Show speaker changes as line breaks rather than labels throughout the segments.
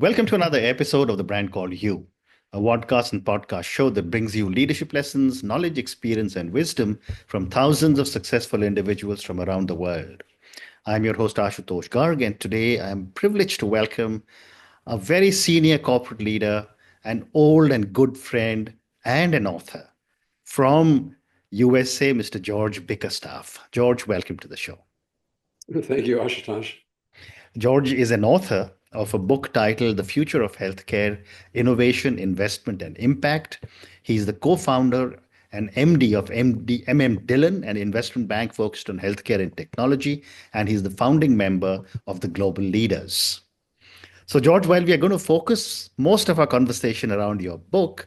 Welcome to another episode of The Brand Called You, a podcast and podcast show that brings you leadership lessons, knowledge, experience, and wisdom from thousands of successful individuals from around the world. I'm your host, Ashutosh Garg, and today I'm privileged to welcome a very senior corporate leader, an old and good friend, and an author from USA, Mr. George Bickerstaff. George, welcome to the show.
Thank you, Ashutosh.
George is an author of a book titled The Future of Healthcare Innovation, Investment, and Impact. He's the co founder and MD of Dillon, an investment bank focused on healthcare and technology. And he's the founding member of the Global Leaders. So, George, while we are going to focus most of our conversation around your book,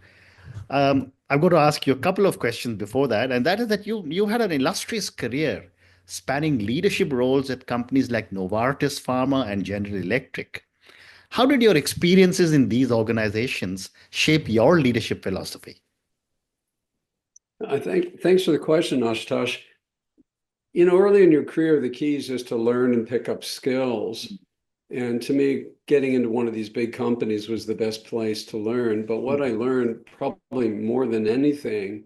I'm going to ask you a couple of questions before that, and that is that you had an illustrious career spanning leadership roles at companies like Novartis Pharma and General Electric. How did your experiences in these organizations shape your leadership philosophy?
Thanks for the question, Ashutosh. Early in your career, the key is just to learn and pick up skills. And to me, getting into one of these big companies was the best place to learn. But what I learned probably more than anything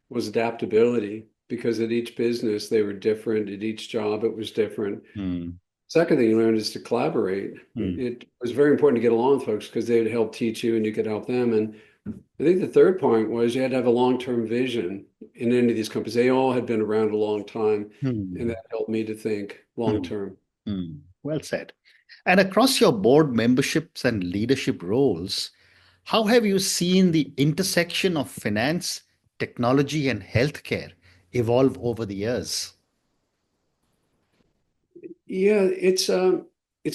was adaptability, because at each business, they were different. At each job, it was different.
Mm,
Second thing you learned is to collaborate.
mm,
It was very important to get along with folks because they would help teach you and you could help them. And I think the third point was you had to have a long-term vision in any of these companies. They all had been around a long time, and
mm,
that helped me to think
mm,
long-term.
mm. Well said. And across your board memberships and leadership roles, how have you seen the intersection of finance, technology, and healthcare evolve over the years?
Yeah, it's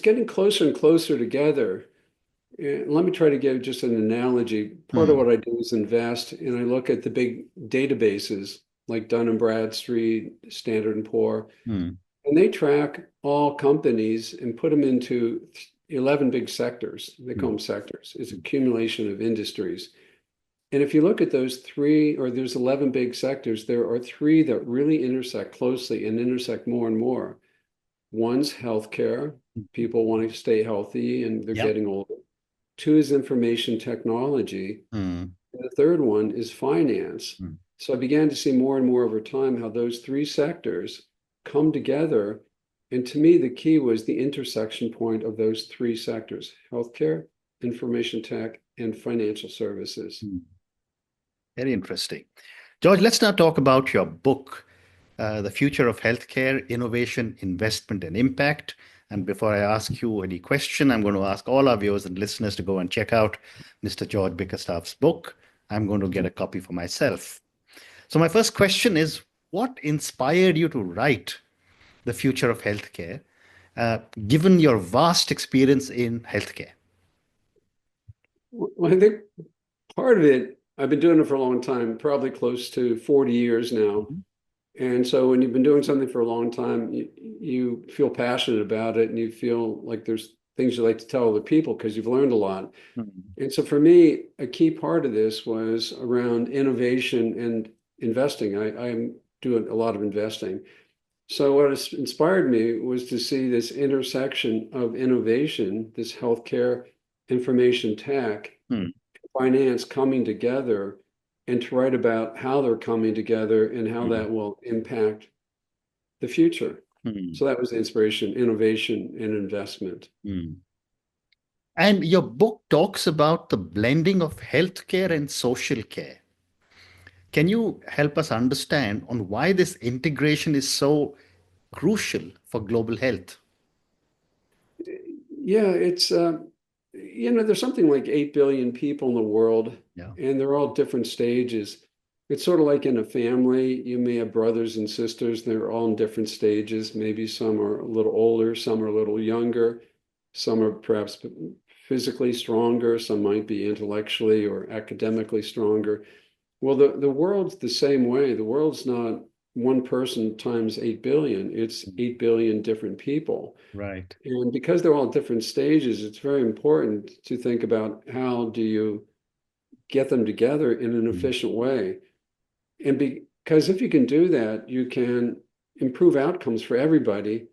getting closer and closer together. Let me try to give just an analogy. Part of
Hmm,
what I do is invest, and I look at the big databases like Dun& and Bradstreet, Standard and Poor.
hmm,
And they track all companies and put them into 11 big sectors. They call
hmm,
them sectors. It's accumulation of industries. And if you look at those three, or there's 11 big sectors, there are three that really intersect closely and intersect more and more. One's healthcare,
hmm.
people wanting to stay healthy and they're
Yep.
getting older. Two is information technology.
Hmm,
And the third one is finance.
hmm,
So I began to see more and more over time how those three sectors come together. And to me, the key was the intersection point of those three sectors: healthcare, information tech, and financial services.
hmm. Very interesting. George, let's now talk about your book, The Future of Healthcare, Innovation, Investment, and Impact. And before I ask you any question, I'm going to ask all our viewers and listeners to go and check out Mr. George Bickerstaff's book. I'm going to get a copy for myself. So, my first question is, what inspired you to write The Future of Healthcare, given your vast experience in healthcare?
Well, I think part of it, I've been doing it for a long time, probably close to 40 years now.
Mhm.
And so when you've been doing something for a long time, you feel passionate about it and you feel like there's things you like to tell other people because you've learned a lot.
Mhm.
And so for me, a key part of this was around innovation and investing. I'm doing a lot of investing. So what inspired me was to see this intersection of innovation, this healthcare, information tech,
Hmm,
finance coming together, and to write about how they're coming together and how
hmm,
that will impact the future.
hmm,
So that was the inspiration, innovation and investment.
hmm. And your book talks about the blending of healthcare and social care. Can you help us understand on why this integration is so crucial for global health?
Yeah, there's something like 8 billion people in the world,
Yeah.
and they're all different stages. It's sort of like in a family, you may have brothers and sisters, they're all in different stages. Maybe some are a little older, some are a little younger, some are perhaps physically stronger, some might be intellectually or academically stronger. Well, the world's the same way. The world's not one person times 8 billion, it's 8 billion different people.
Right.
And because they're all at different stages, it's very important to think about how do you get them together in an
Mm,
efficient way. And because if you can do that, you can improve outcomes for everybody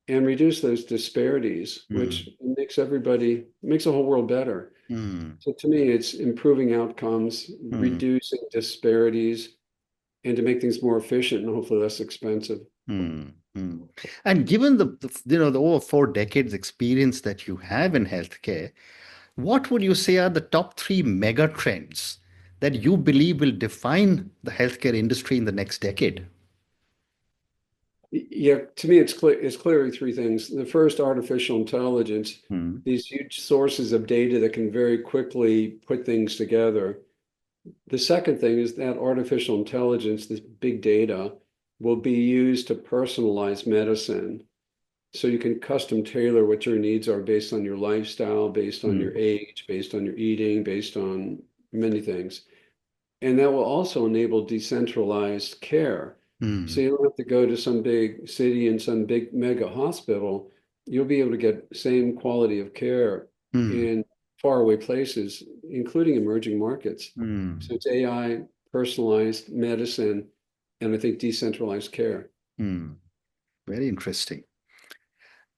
and reduce those disparities, which
Mm,
makes the whole world better.
mm,
So to me, it's improving outcomes,
mm,
reducing disparities, and to make things more efficient and hopefully less expensive.
mm, mm. And given the over 4 decades experience that you have in healthcare, what would you say are the top three mega trends that you believe will define the healthcare industry in the next decade?
Yeah, to me, it's clearly three things. The first, artificial intelligence,
Mm,
these huge sources of data that can very quickly put things together. The second thing is that artificial intelligence, this big data, will be used to personalize medicine. So you can custom tailor what your needs are based on your lifestyle, based on your
mm,
age, based on your eating, based on many things. And that will also enable decentralized care. So
mm,
you don't have to go to some big city and some big mega hospital. You'll be able to get same quality of care
mm,
in faraway places, including emerging markets.
mm,
So it's AI, personalized medicine, and I think decentralized care.
mm. Very interesting.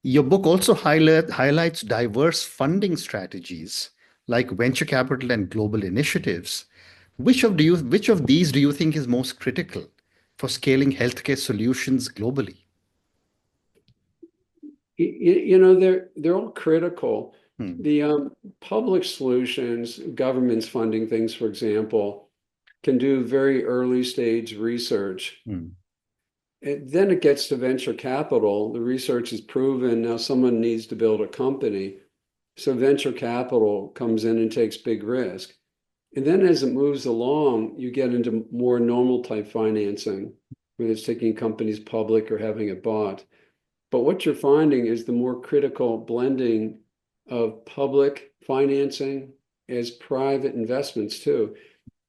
Your book also highlights diverse funding strategies like venture capital and global initiatives. Which of these do you think is most critical for scaling healthcare solutions globally?
They're all critical.
Hmm,
The public solutions, governments funding things, for example, can do very early stage research.
hmm,
And then it gets to venture capital. The research is proven. Now someone needs to build a company. So venture capital comes in and takes big risk. And then as it moves along, you get into more normal type financing, whether it's taking companies public or having it bought. But what you're finding is the more critical blending of public financing as private investments too.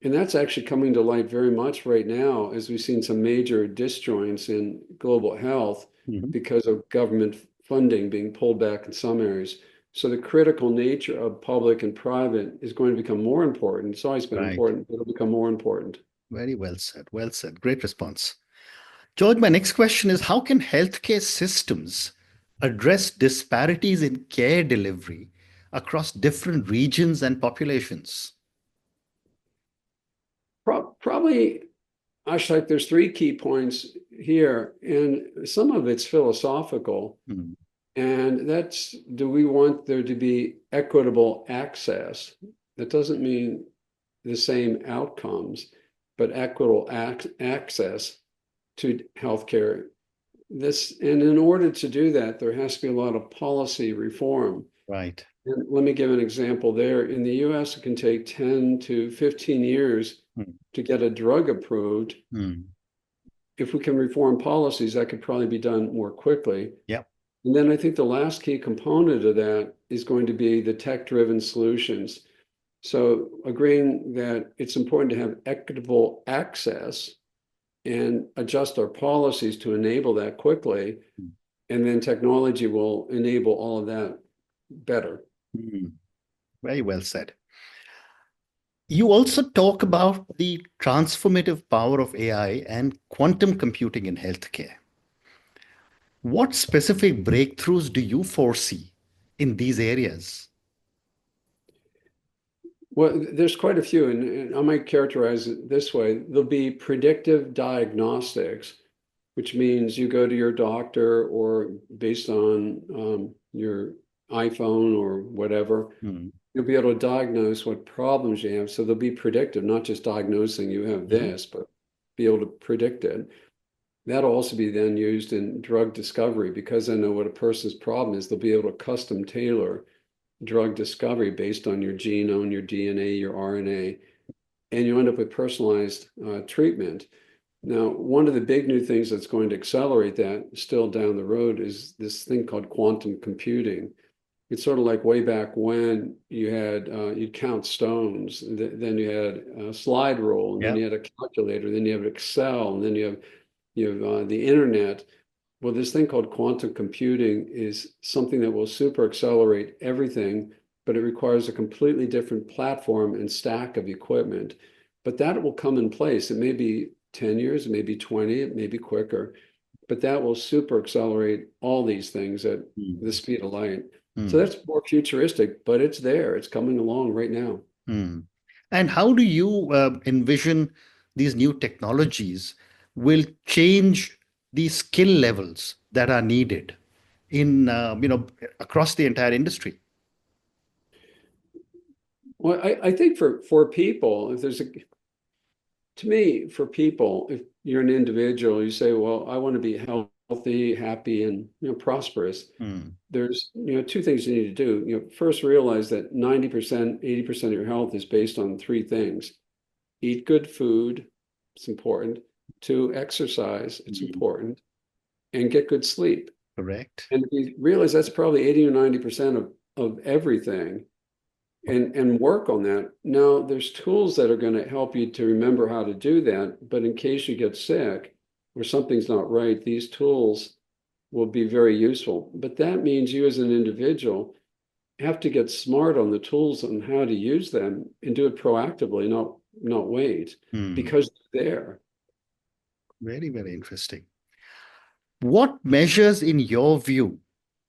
And that's actually coming to light very much right now as we've seen some major disjoints in global health
mhm.
because of government funding being pulled back in some areas. So the critical nature of public and private is going to become more important. It's always been
Right.
important, but it'll become more important.
Very well said. Well said. Great response. George, my next question is how can healthcare systems address disparities in care delivery across different regions and populations?
Probably, Ashok, there's three key points here, and some of it's philosophical.
Hmm,
And that's, do we want there to be equitable access? That doesn't mean the same outcomes, but equitable access to healthcare. And in order to do that, there has to be a lot of policy reform.
right.
And let me give an example there. In the US, it can take 10 to 15 years
Hmm,
to get a drug approved.
hmm.
If we can reform policies, that could probably be done more quickly.
Yep.
And then I think the last key component of that is going to be the tech-driven solutions. So agreeing that it's important to have equitable access and adjust our policies to enable that quickly, and then technology will enable all of that better.
Hmm. Very well said. You also talk about the transformative power of AI and quantum computing in healthcare. What specific breakthroughs do you foresee in these areas?
Well, there's quite a few, and I might characterize it this way. There'll be predictive diagnostics, which means you go to your doctor or based on your iPhone or whatever,
Hmm,
you'll be able to diagnose what problems you have. So they'll be predictive, not just diagnosing you have
mhm,
this, but be able to predict it. That'll also be then used in drug discovery because I know what a person's problem is. They'll be able to custom tailor drug discovery based on your genome, your DNA, your RNA, and you end up with personalized treatment. Now, one of the big new things that's going to accelerate that still down the road is this thing called quantum computing. It's sort of like way back when you had you'd count stones, then you had a slide rule, and then
yeah.
you had a calculator, then you have Excel, and then you have the internet. Well, this thing called quantum computing is something that will super accelerate everything, but it requires a completely different platform and stack of equipment. But that will come in place. It may be 10 years, it may be 20, it may be quicker. but that will super accelerate all these things at the
Mm,
speed of light. So
mm,
that's more futuristic, but it's there. It's coming along right now.
mm. And how do you envision these new technologies will change the skill levels that are needed in across the entire industry?
Well, I think for people, if there's a to me, for people, if you're an individual, you say, well, I want to be healthy, happy, and prosperous.
Mm,
There's two things you need to do. First realize that 90%, 80% of your health is based on three things. Eat good food, it's important. Two, exercise, it's
mm.
important, and get good sleep.
Correct.
And if you realize that's probably 80 or 90% of everything, and work on that. Now, there's tools that are going to help you to remember how to do that. But in case you get sick or something's not right, these tools will be very useful. But that means you as an individual have to get smart on the tools and how to use them and do it proactively, not wait,
Mm.
because they're there.
Very, very interesting. What measures, in your view,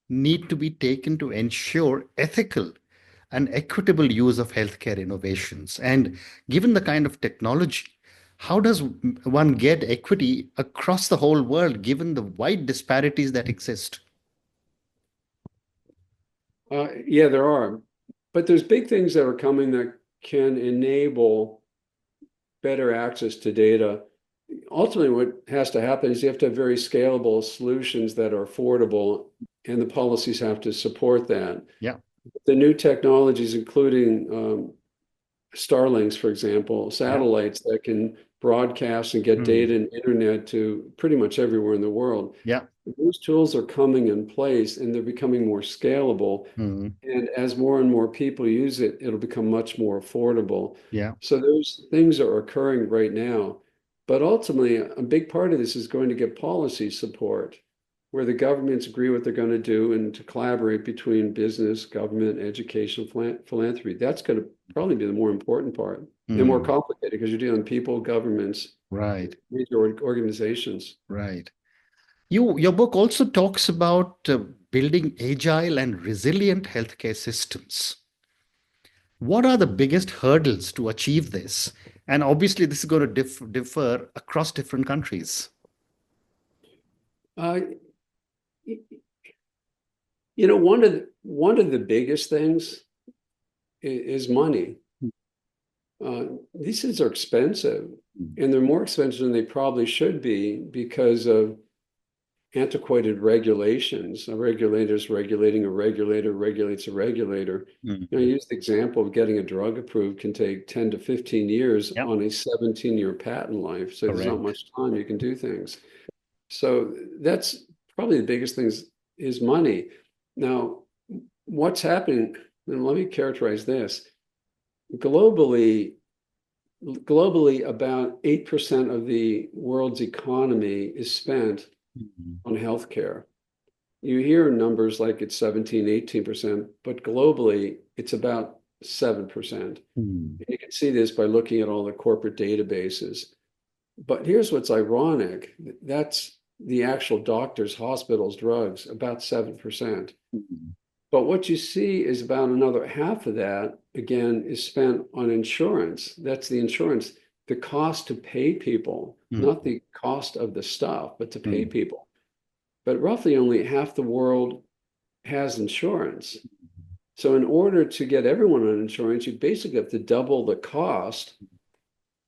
need to be taken to ensure ethical and equitable use of healthcare innovations? And given the kind of technology, how does one get equity across the whole world, given the wide disparities that exist?
Yeah, there are. But there's big things that are coming that can enable better access to data. Ultimately, what has to happen is you have to have very scalable solutions that are affordable, and the policies have to support that.
Yeah.
The new technologies, including Starlinks, for example,
Yeah.
satellites that can broadcast and get
Mm.
data and internet to pretty much everywhere in the world.
Yeah.
Those tools are coming in place and they're becoming more scalable.
Mm.
And as more and more people use it, it'll become much more affordable.
Yeah.
So those things are occurring right now. But ultimately, a big part of this is going to get policy support, where the governments agree what they're going to do and to collaborate between business, government, education, philanthropy. That's going to probably be the more important part and more
Mm.
complicated because you're dealing with people, governments,
Right.
major organizations.
Right. Your book also talks about building agile and resilient healthcare systems. What are the biggest hurdles to achieve this? And obviously, this is going to differ across different countries.
Uh, one of the biggest things is money. These things are expensive, and they're more expensive than they probably should be because of antiquated regulations. A regulator's regulating a regulator regulates a regulator. I
Mm.
use the example of getting a drug approved can take 10 to 15 years
Yeah,
on a 17-year patent life. So there's not
correct.
much time you can do things. So that's probably the biggest thing is money. Now, what's happening, and let me characterize this. Globally, globally, about 8% of the world's economy is spent
Mhm.
on healthcare. You hear numbers like it's 17, 18%, but globally, it's about 7%.
Hmm.
And you can see this by looking at all the corporate databases. But here's what's ironic. That's the actual doctors, hospitals, drugs, about 7%.
Mhm.
But what you see is about another half of that, again, is spent on insurance. That's the insurance, the cost to pay people, not
Mhm.
the cost of the stuff, but to pay
Mhm.
people. But roughly only half the world has insurance. So in order to get everyone on insurance, you basically have to double the cost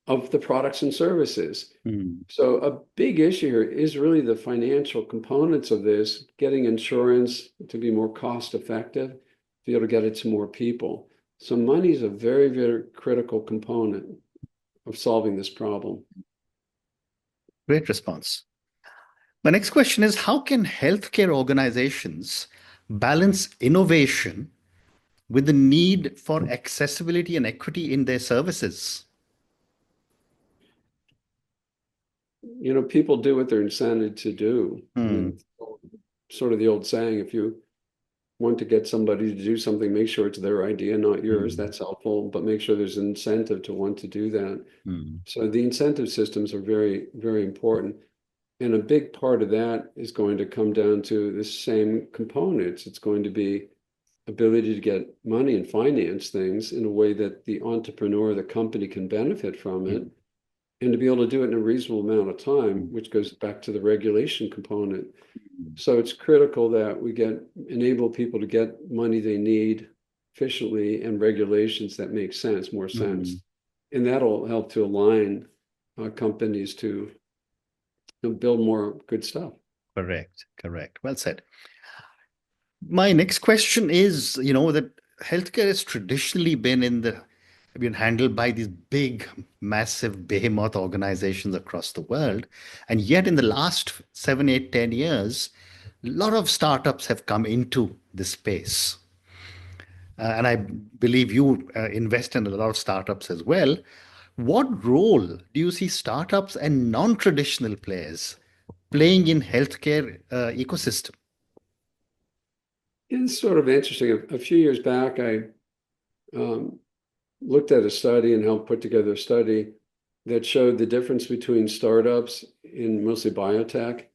of the products and services.
Mhm.
So a big issue here is really the financial components of this, getting insurance to be more cost effective, to be able to get it to more people. So money is a very, very critical component of solving this problem.
Great response. My next question is, how can healthcare organizations balance innovation with the need for accessibility and equity in their services?
People do what they're incented to do. I
Hmm.
mean, sort of the old saying, if you want to get somebody to do something, make sure it's their idea, not yours.
Hmm.
That's helpful, but make sure there's an incentive to want to do that.
Hmm.
So the incentive systems are very, very important. And a big part of that is going to come down to the same components. It's going to be ability to get money and finance things in a way that the entrepreneur, the company can benefit from it, and to be able to do it in a reasonable amount of time, which goes back to the regulation component. So it's critical that we enable people to get money they need efficiently and regulations that make sense, more sense. And that'll help to align companies to build more good stuff.
Correct, correct. Well said. My next question is, that healthcare has traditionally been handled by these big, massive behemoth organizations across the world. And yet in the last 7, 8, 10 years, a lot of startups have come into this space. And I believe you invest in a lot of startups as well. What role do you see startups and non-traditional players playing in healthcare ecosystem?
It's sort of interesting. A few years back, I um, looked at a study and helped put together a study that showed the difference between startups in mostly biotech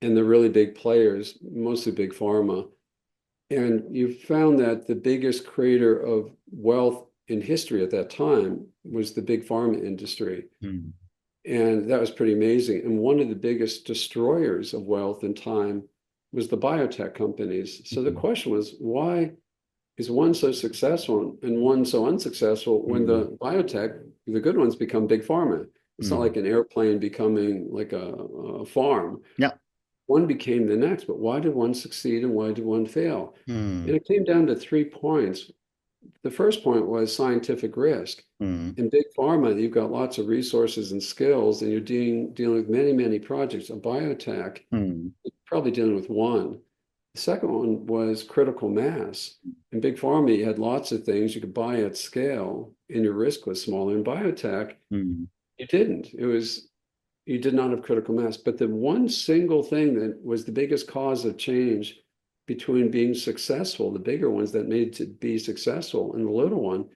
and the really big players, mostly big pharma. And you found that the biggest creator of wealth in history at that time was the big pharma industry.
Mm.
And that was pretty amazing. And one of the biggest destroyers of wealth in time was the biotech companies. So the
Mm.
question was, why is one so successful and one so unsuccessful when
Mm.
the biotech, the good ones, become big pharma? It's not
Mm.
like an airplane becoming like a farm.
Yeah.
One became the next, but why did one succeed and why did one fail?
Mm.
And it came down to 3 points. The first point was scientific risk.
Mm.
In big pharma, you've got lots of resources and skills, and you're dealing with many, many projects. A biotech,
Mm.
you're probably dealing with one. The second one was critical mass. In big pharma, you had lots of things you could buy at scale, and your risk was smaller. In biotech,
Mm.
you didn't. You did not have critical mass. But the one single thing that was the biggest cause of change between being successful, the bigger ones that made to be successful, and the little one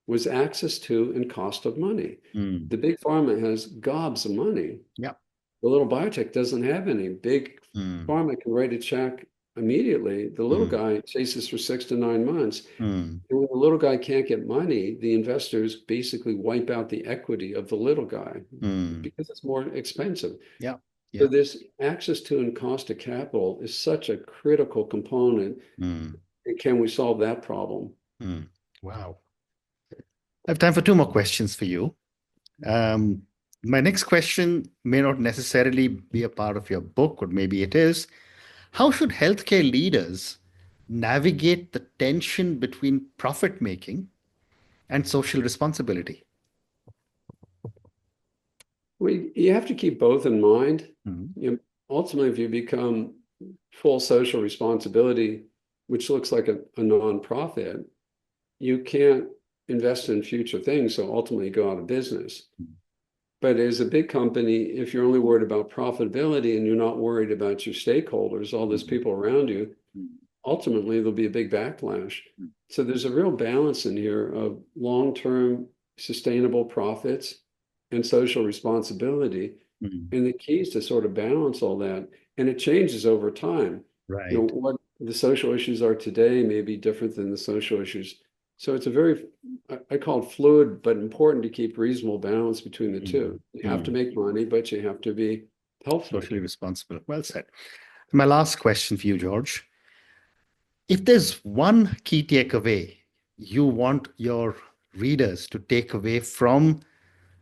was access to and cost of money.
Mm.
The big pharma has gobs of money.
Yeah.
The little biotech doesn't have any. Big
Mm.
pharma can write a check immediately. The little
Mm.
guy chases for 6 to 9 months.
Mm.
And when the little guy can't get money, the investors basically wipe out the equity of the little guy
Mm.
because it's more expensive.
Yeah.
So
Yeah.
this access to and cost of capital is such a critical component.
Mm.
And can we solve that problem?
Mm. Wow. I have time for two more questions for you. Um, my next question may not necessarily be a part of your book, or maybe it is. How should healthcare leaders navigate the tension between profit making and social responsibility?
You have to keep both in mind.
Mm.
You know, ultimately, if you become full social responsibility, which looks like a nonprofit, you can't invest in future things. So ultimately, you go out of business. But as a big company, if you're only worried about profitability and you're not worried about your stakeholders, all those people around you, ultimately there'll be a big backlash. So there's a real balance in here of long-term sustainable profits and social responsibility.
Mm.
And the key is to sort of balance all that. And it changes over time.
Right.
What the social issues are today may be different than the social issues. So it's a very, I call it fluid, but important to keep reasonable balance between the
Mm.
two. You have to
Mm.
make money, but you have to be helpful.
Socially responsible. Well said. My last question for you, George. If there's one key takeaway you want your readers to take away from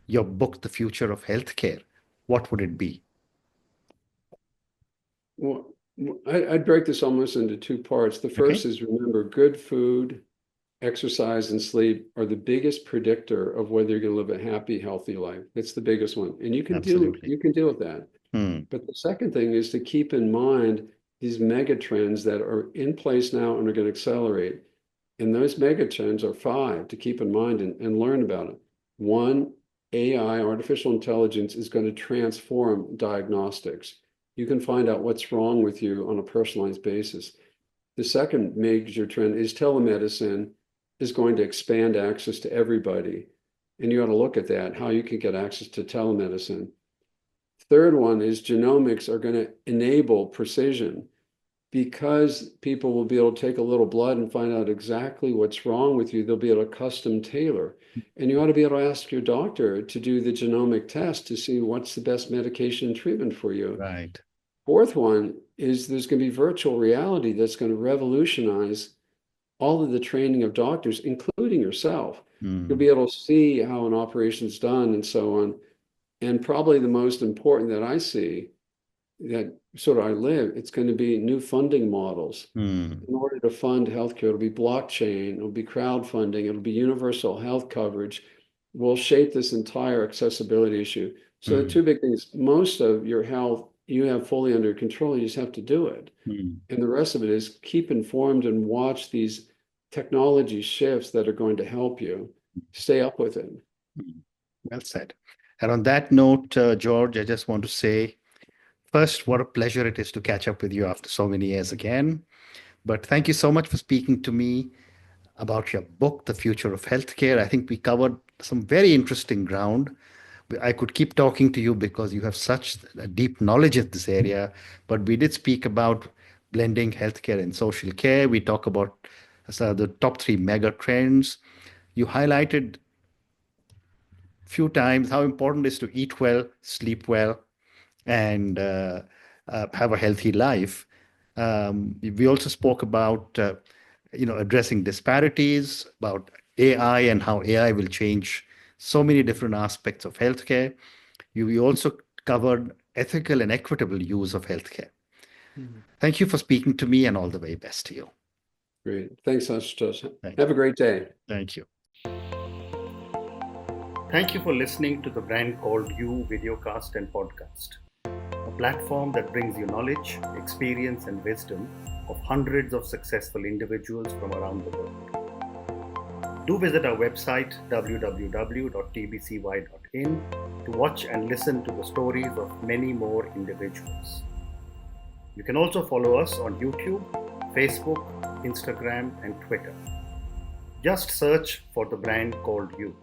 your book, The Future of Healthcare, what would it be?
Well, I'd break this almost into two parts. The
Okay.
first is remember good food, exercise, and sleep are the biggest predictor of whether you're going to live a happy, healthy life. It's the biggest one. And
Absolutely.
you can deal with that.
Hmm.
But the second thing is to keep in mind these mega trends that are in place now and are going to accelerate. And those mega trends are five to keep in mind and learn about it. One, AI, artificial intelligence, is going to transform diagnostics. You can find out what's wrong with you on a personalized basis. The second major trend is telemedicine is going to expand access to everybody. And you ought to look at that, how you can get access to telemedicine. Third one is genomics are going to enable precision because people will be able to take a little blood and find out exactly what's wrong with you. They'll be able to custom tailor. And you ought to be able to ask your doctor to do the genomic test to see what's the best medication and treatment for you.
Right.
Fourth one is there's going to be virtual reality that's going to revolutionize all of the training of doctors, including yourself. You'll be able to see how an operation is done and so on. And probably the most important that I see, that sort of I live, it's going to be new funding models. In order to fund healthcare, it'll be blockchain, it'll be crowdfunding, it'll be universal health coverage. Will shape this entire accessibility issue. So the two big things, most of your health you have fully under control, you just have to do it. And the rest of it is keep informed and watch these technology shifts that are going to help you. Stay up with it.
Well said. And on that note, George, I just want to say, first, what a pleasure it is to catch up with you after so many years again. But thank you so much for speaking to me about your book, The Future of Healthcare. I think we covered some very interesting ground. I could keep talking to you because you have such a deep knowledge in this area, but we did speak about blending healthcare and social care. We talk about the top three mega trends. You highlighted few times how important it is to eat well, sleep well, and have a healthy life. We also spoke about addressing disparities, about AI and how AI will change so many different aspects of healthcare. We also covered ethical and equitable use of healthcare. Thank you for speaking to me, and all the very best to you.
Great. Thanks, Ashutosh.
Thank
Have
you.
a great day.
Thank you. Thank you for listening to the Brand Called You videocast and podcast, a platform that brings you knowledge, experience, and wisdom of hundreds of successful individuals from around the world. Do visit our website www.tbcy.in to watch and listen to the stories of many more individuals. You can also follow us on YouTube, Facebook, Instagram, and Twitter. Just search for the Brand Called You.